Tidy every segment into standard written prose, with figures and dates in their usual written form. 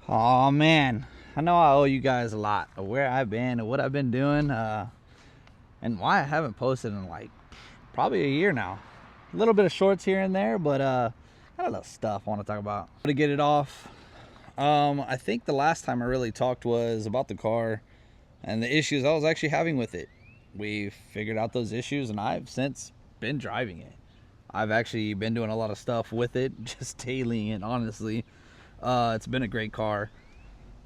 Oh man, I know I owe you guys a lot of where I've been and what I've been doing, and why I haven't posted in like probably a year now. A little bit of shorts here and there, but got a little stuff I want to talk about. To get it off, I think the last time I really talked was about the car and the issues I was actually having with it. We figured out those issues, and I've since been driving it. I've actually been doing a lot of stuff with it, just tailing it, honestly. It's been a great car.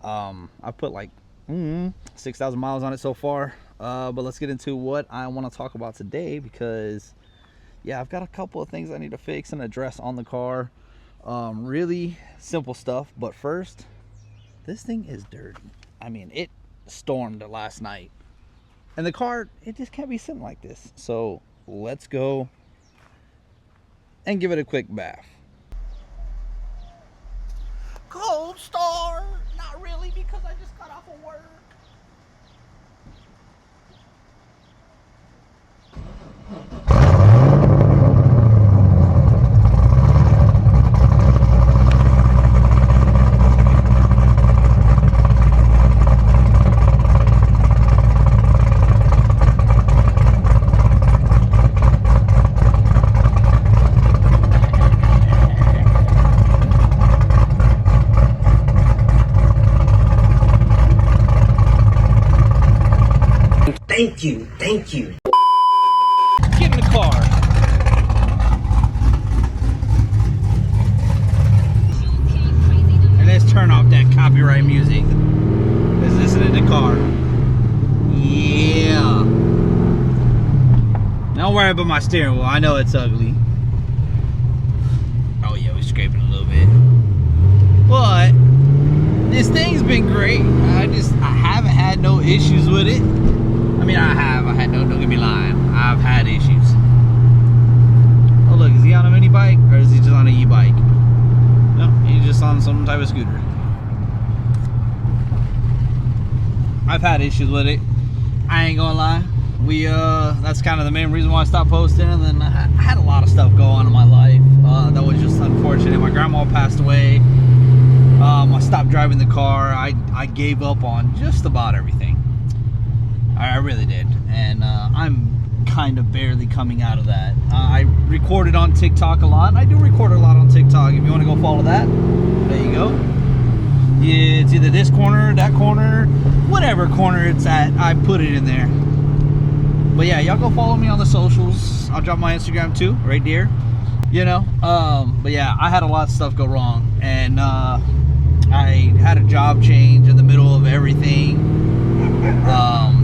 I've put like 6,000 miles on it so far. But let's get into what I want to talk about today, because yeah, I've got a couple of things I need to fix and address on the car. Really simple stuff. But first, this thing is dirty. I mean, it stormed last night, and the car, it just can't be sitting like this. So let's go and give it a quick bath. Cold start. Not really, because I just got off of work. Thank you. Get in the car. And let's turn off that copyright music. Let's listen to the car. Yeah. Don't worry about my steering wheel. I know it's ugly. Oh yeah, we're scraping a little bit. But this thing's been great. I haven't had no issues with it. I mean, don't get me lying, I've had issues. Oh look, is he on a mini bike, or is he just on an e-bike? No, he's just on some type of scooter. I've had issues with it, I ain't gonna lie. That's kind of the main reason why I stopped posting. And then I had a lot of stuff go on in my life that was just unfortunate. My grandma passed away. I stopped driving the car. I gave up on just about everything. I really did, and I'm kind of barely coming out of that. I recorded on TikTok a lot, and I do record a lot on TikTok. If you want to go follow that, there you go. Yeah, it's either this corner, that corner, whatever corner it's at, I put it in there. But yeah, y'all go follow me on the socials. I'll drop my Instagram too, right there. You know, but yeah, I had a lot of stuff go wrong, and I had a job change in the middle of everything.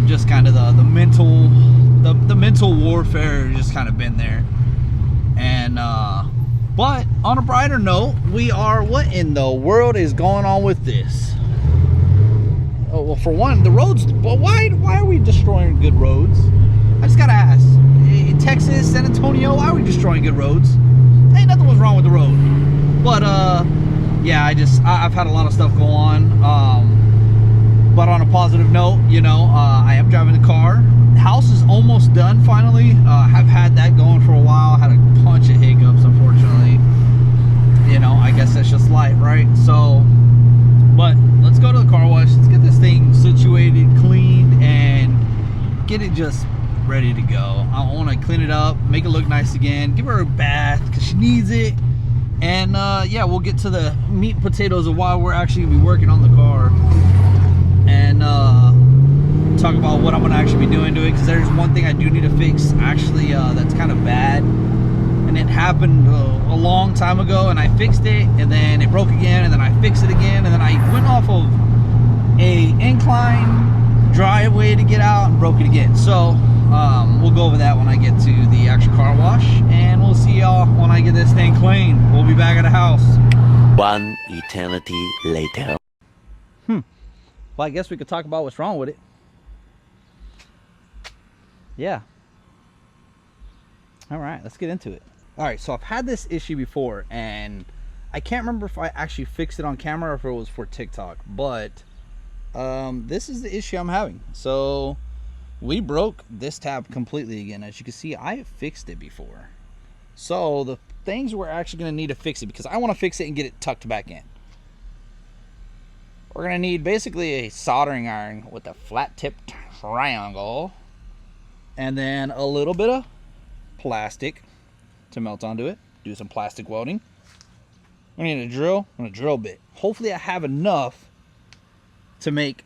Just kind of the mental warfare just kind of been there. And but on a brighter note, what in the world is going on with this? Oh, well, for one, the roads. But why are we destroying good roads? I just gotta ask. In Texas, San Antonio, why are we destroying good roads? Ain't nothing was wrong with the road. But yeah, I've had a lot of stuff go on. But on a positive note, you know, I am driving the car. The house is almost done finally. I've had that going for a while. I had a bunch of hiccups, unfortunately. You know, I guess that's just life, right? So, but let's go to the car wash. Let's get this thing situated, cleaned, and get it just ready to go. I want to clean it up, make it look nice again, give her a bath because she needs it. And yeah, we'll get to the meat and potatoes of why we're actually going to be working on the car. And talk about what I'm going to actually be doing to it, because there's one thing I do need to fix actually that's kind of bad, and it happened a long time ago, and I fixed it, and then it broke again, and then I fixed it again, and then I went off of a incline driveway to get out and broke it again. So we'll go over that when I get to the actual car wash, and we'll see y'all when I get this thing clean. We'll be back at the house. One eternity later. Well, I guess we could talk about what's wrong with it. Yeah. All right, let's get into it. All right, so I've had this issue before, and I can't remember if I actually fixed it on camera or if it was for TikTok, but this is the issue I'm having. So we broke this tab completely again. As you can see, I have fixed it before. So the things we're actually going to need to fix it, because I want to fix it and get it tucked back in. We're gonna need basically a soldering iron with a flat tip triangle, and then a little bit of plastic to melt onto it. Do some plastic welding. We need a drill and a drill bit. Hopefully I have enough to make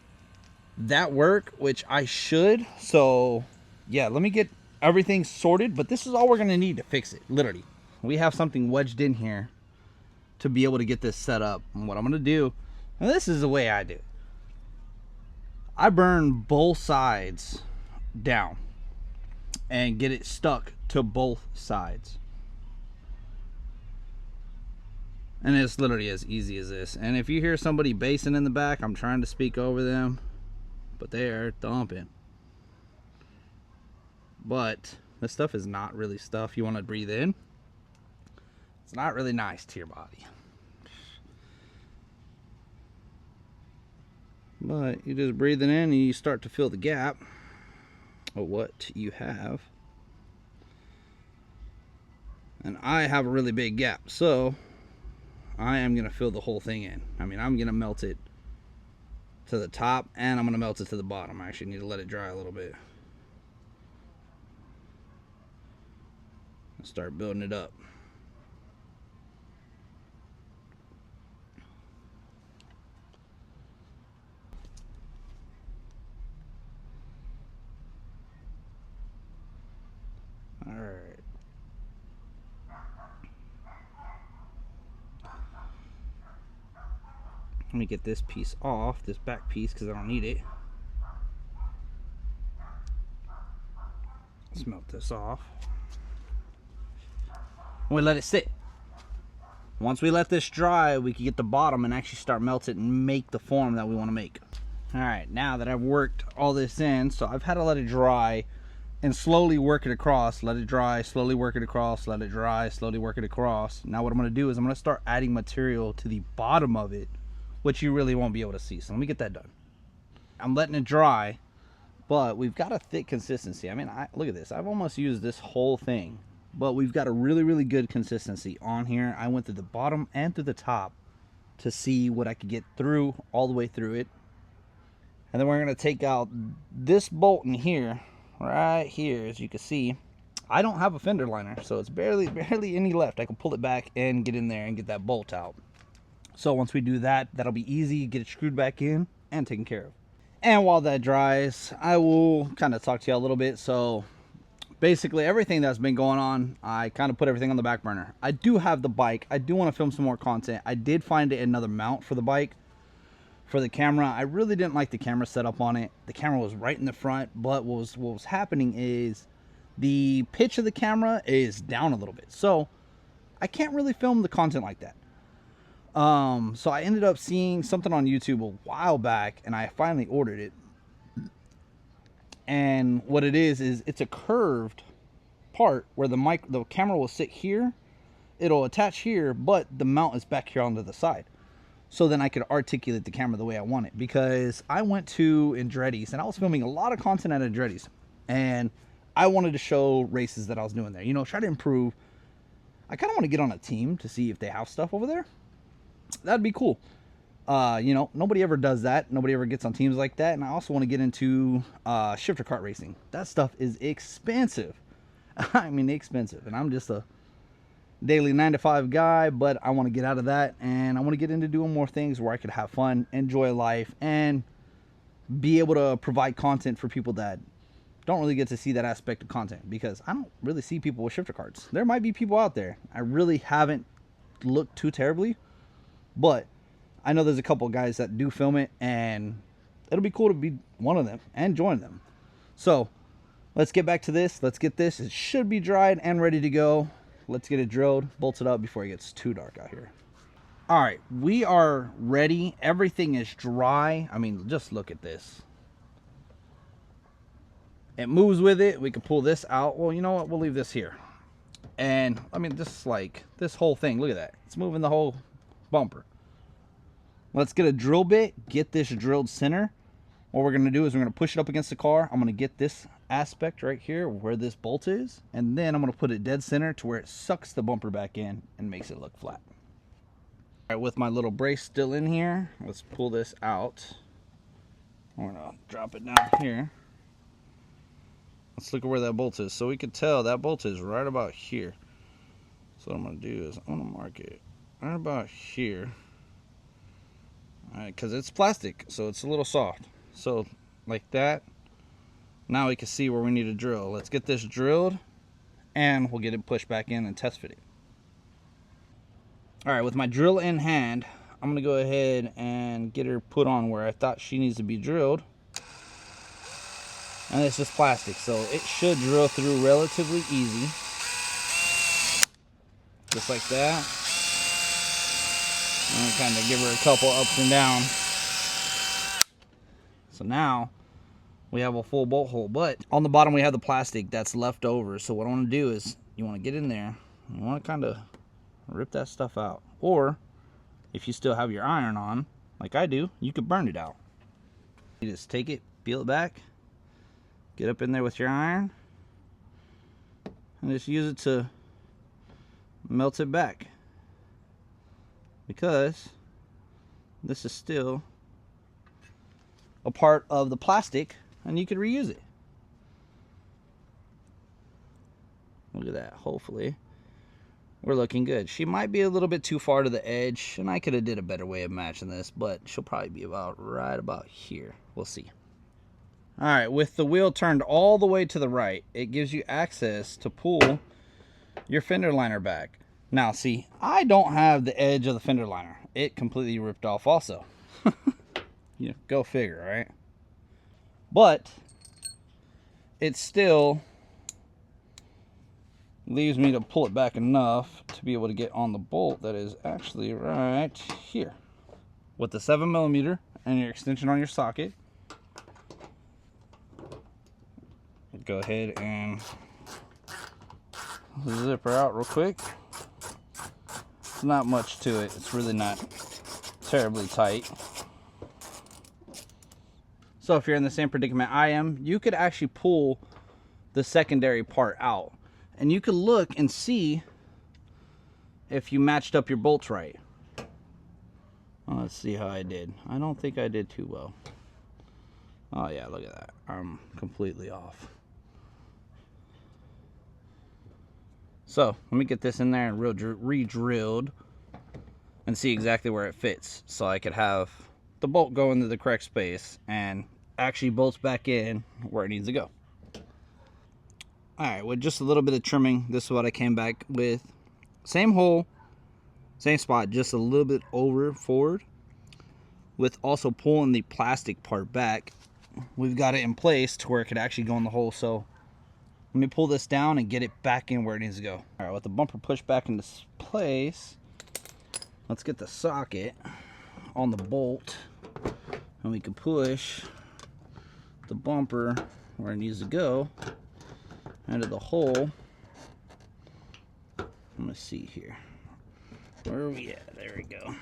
that work, which I should. So yeah, let me get everything sorted, but this is all we're gonna need to fix it. Literally, we have something wedged in here to be able to get this set up. And what I'm gonna do, and this is the way I do it, I burn both sides down and get it stuck to both sides. And it's literally as easy as this. And if you hear somebody bassing in the back, I'm trying to speak over them, but they are thumping. But this stuff is not really stuff you want to breathe in. It's not really nice to your body. But you just breathe it in and you start to fill the gap of what you have. And I have a really big gap, so I am going to fill the whole thing in. I mean, I'm going to melt it to the top and I'm going to melt it to the bottom. I actually need to let it dry a little bit. And start building it up. All right. Let me get this piece off, this back piece, because I don't need it. Let's melt this off. And we let it sit. Once we let this dry, we can get the bottom and actually start melting and make the form that we want to make. All right, now that I've worked all this in, so I've had to let it dry and slowly work it across. Let it dry, slowly work it across, let it dry, slowly work it across. Now what I'm going to do is I'm going to start adding material to the bottom of it, which you really won't be able to see. So let me get that done. I'm letting it dry, but we've got a thick consistency. I mean, look at this. I've almost used this whole thing, but we've got a really, really good consistency on here. I went through the bottom and through the top to see what I could get through, all the way through it. And then we're going to take out this bolt in here, right here. As you can see, I don't have a fender liner, so it's barely any left. I can pull it back and get in there and get that bolt out. So once we do that, that'll be easy, get it screwed back in and taken care of. And while that dries, I will kind of talk to you a little bit. So basically everything that's been going on, I kind of put everything on the back burner. I do have the bike. I do want to film some more content. I did find another mount for the bike. For the camera, I really didn't like the camera setup on it. The camera was right in the front, but what was happening is the pitch of the camera is down a little bit. So I can't really film the content like that. So I ended up seeing something on YouTube a while back, and I finally ordered it. And what it is it's a curved part where the camera will sit here. It'll attach here, but the mount is back here onto the side. So then I could articulate the camera the way I want it. Because I went to Andretti's, and I was filming a lot of content at Andretti's, and I wanted to show races that I was doing there. You know, try to improve. I kind of want to get on a team to see if they have stuff over there. That'd be cool. You know, nobody ever does that. Nobody ever gets on teams like that. And I also want to get into shifter kart racing. That stuff is expensive. I mean, expensive. And I'm just a daily 9-to-5 guy, but I want to get out of that, and I want to get into doing more things where I could have fun, enjoy life, and be able to provide content for people that don't really get to see that aspect of content, because I don't really see people with shifter carts. There might be people out there. I really haven't looked too terribly, but I know there's a couple of guys that do film it, and it'll be cool to be one of them and join them. So let's get back to this. Let's get this. It should be dried and ready to go. Let's get it drilled, bolted up before it gets too dark out here. All right, we are ready. Everything is dry. I mean, just look at this. It moves with it. We can pull this out. Well, you know what? We'll leave this here. And I mean, this whole thing, look at that. It's moving the whole bumper. Let's get a drill bit, get this drilled center. What we're gonna do is we're gonna push it up against the car. I'm gonna get this aspect right here where this bolt is, and then I'm gonna put it dead center to where it sucks the bumper back in and makes it look flat. All right, with my little brace still in here, let's pull this out. I'm gonna drop it down here. Let's look at where that bolt is. So we can tell that bolt is right about here. So what I'm gonna do is I'm gonna mark it right about here. All right, because it's plastic, so it's a little soft. So like that. Now we can see where we need to drill. Let's get this drilled and we'll get it pushed back in and test fit it. All right, with my drill in hand, I'm gonna go ahead and get her put on where I thought she needs to be drilled. And it's just plastic, so it should drill through relatively easy. Just like that. And kind of give her a couple ups and downs. So now we have a full bolt hole, but on the bottom we have the plastic that's left over. So what I want to do is you want to get in there, you want to kind of rip that stuff out. Or if you still have your iron on, like I do, you could burn it out. You just take it, peel it back, get up in there with your iron, and just use it to melt it back. Because this is still a part of the plastic and you could reuse it. Look at that. Hopefully we're looking good. She might be a little bit too far to the edge, and I could have did a better way of matching this, but she'll probably be right about here. We'll see. All right, with the wheel turned all the way to the right, it gives you access to pull your fender liner back. Now see, I don't have the edge of the fender liner. It completely ripped off also. You know, go figure, right? But it still leaves me to pull it back enough to be able to get on the bolt that is actually right here. With the 7mm and your extension on your socket, go ahead and zip her out real quick. It's not much to it. It's really not terribly tight. So if you're in the same predicament I am, you could actually pull the secondary part out. And you could look and see if you matched up your bolts right. Well, let's see how I did. I don't think I did too well. Oh yeah, look at that. I'm completely off. So let me get this in there and re-drilled and see exactly where it fits, so I could have the bolt go into the correct space and actually bolts back in where it needs to go. Alright, with just a little bit of trimming, this is what I came back with. Same hole, same spot, just a little bit over forward. With also pulling the plastic part back, we've got it in place to where it could actually go in the hole. So let me pull this down and get it back in where it needs to go. Alright, with the bumper pushed back into place, let's get the socket on the bolt, and we can push the bumper where it needs to go into the hole. I'm gonna see here. Where are we at? There we go.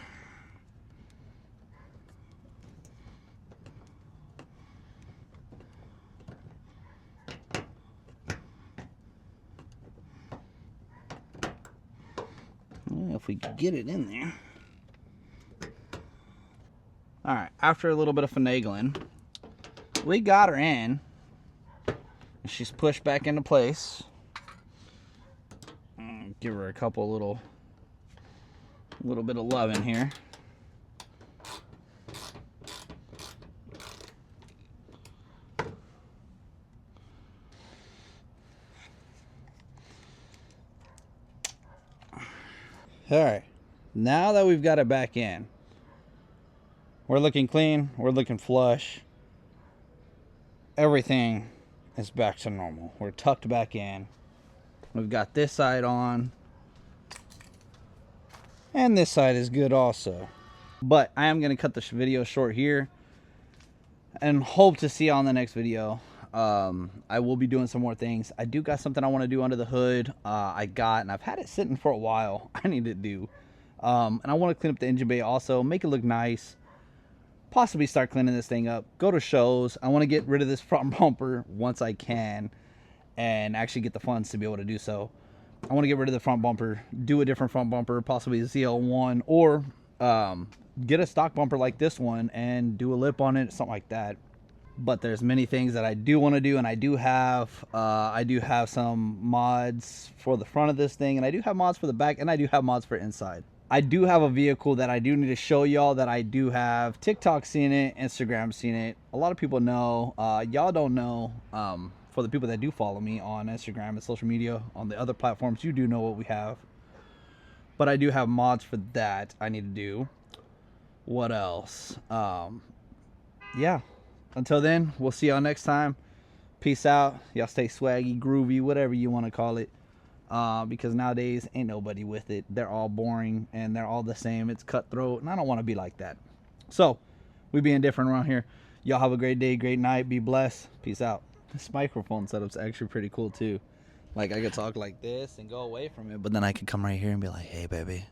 Well, if we could get it in there. Alright, after a little bit of finagling, we got her in. And she's pushed back into place. Give her a couple little bit of love in here. Alright, now that we've got it back in, we're looking clean, we're looking flush. Everything is back to normal. We're tucked back in. We've got this side on. And this side is good also. But I am going to cut this video short here and hope to see you on the next video. I will be doing some more things. I do got something I want to do under the hood. And I've had it sitting for a while. I need to do. And I want to clean up the engine bay also, make it look nice. Possibly start cleaning this thing up. Go to shows. I want to get rid of this front bumper once I can, and actually get the funds to be able to do so. I want to get rid of the front bumper, do a different front bumper, possibly a ZL1 or get a stock bumper like this one and do a lip on it, something like that. But there's many things that I do want to do, and I do have some mods for the front of this thing, and I do have mods for the back, and I do have mods for inside. I do have a vehicle that I do need to show y'all that I do have. TikTok seen it, Instagram seen it. A lot of people know. Y'all don't know. For the people that do follow me on Instagram and social media, on the other platforms, you do know what we have. But I do have mods for that I need to do. What else? Yeah. Until then, we'll see y'all next time. Peace out. Y'all stay swaggy, groovy, whatever you want to call it. Because nowadays, ain't nobody with it. They're all boring, and they're all the same. It's cutthroat, and I don't want to be like that. So, we being different around here. Y'all have a great day, great night. Be blessed. Peace out. This microphone setup's actually pretty cool, too. Like, I could talk like this and go away from it, but then I could come right here and be like, hey, baby.